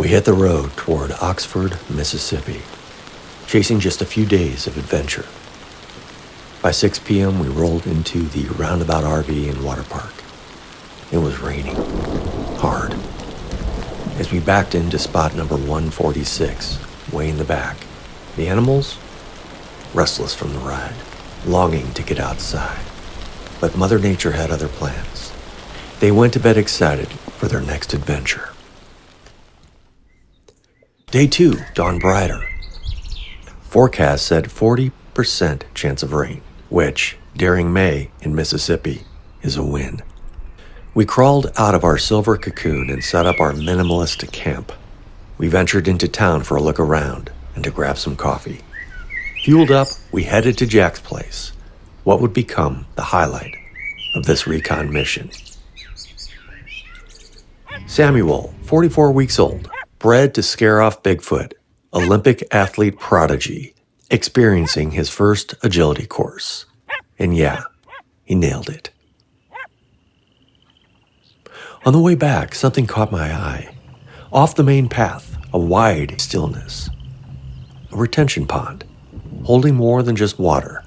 We hit the road toward Oxford, Mississippi, chasing just a few days of adventure. By 6 p.m., we rolled into the Roundabout RV and water park. It was raining hard. As we backed into spot number 146, way in the back, the animals, restless from the ride, longing to get outside. But Mother Nature had other plans. They went to bed excited for their next adventure. Day 2 dawned brighter. Forecast said 40% chance of rain, which, during May in Mississippi, is a win. We crawled out of our silver cocoon and set up our minimalist camp. We ventured into town for a look around and to grab some coffee. Fueled up, we headed to Jack's place, what would become the highlight of this RECON mission. Samuel, 44 weeks old, bred to scare off Bigfoot, Olympic athlete prodigy, experiencing his first agility course. And yeah, he nailed it. On the way back, something caught my eye. Off the main path, a wide stillness. A retention pond, holding more than just water.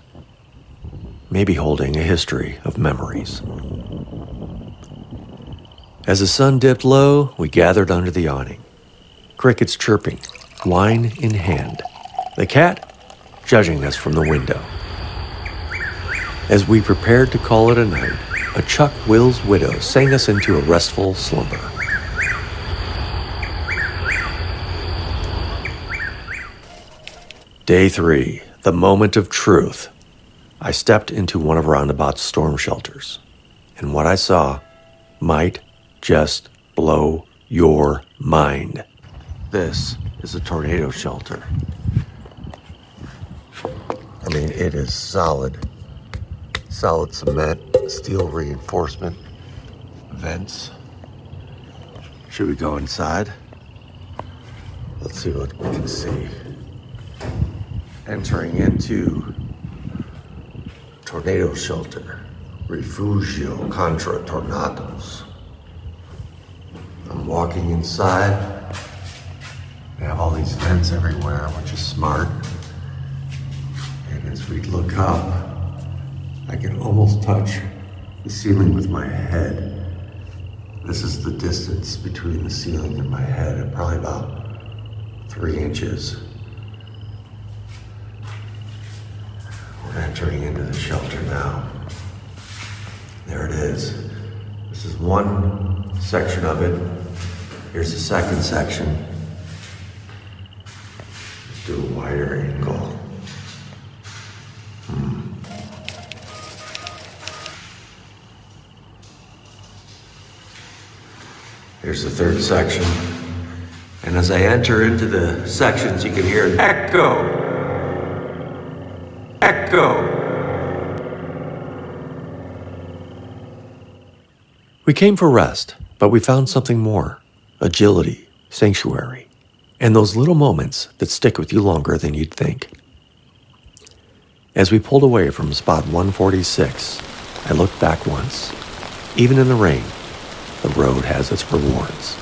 Maybe holding a history of memories. As the sun dipped low, we gathered under the awning. Crickets chirping, wine in hand. The cat judging us from the window. As we prepared to call it a night, a Chuck Will's widow sang us into a restful slumber. Day 3, the moment of truth. I stepped into one of Roundabout's storm shelters, and what I saw might just blow your mind. This is a tornado shelter. I mean, it is solid cement, steel reinforcement, vents. Should we go inside? Let's see what we can see. Entering into tornado shelter, refugio contra tornados. I'm walking inside. They have all these vents everywhere, which is smart. And as we look up, I can almost touch the ceiling with my head. This is the distance between the ceiling and my head, probably about 3 inches. We're entering into the shelter now. There it is. This is one section of it. Here's the second section. Let's do a wider angle. Here's the third section. And as I enter into the sections, you can hear an echo. Echo. We came for rest, but we found something more. Agility, sanctuary, and those little moments that stick with you longer than you'd think. As we pulled away from spot 146, I looked back once. Even in the rain, the road has its rewards.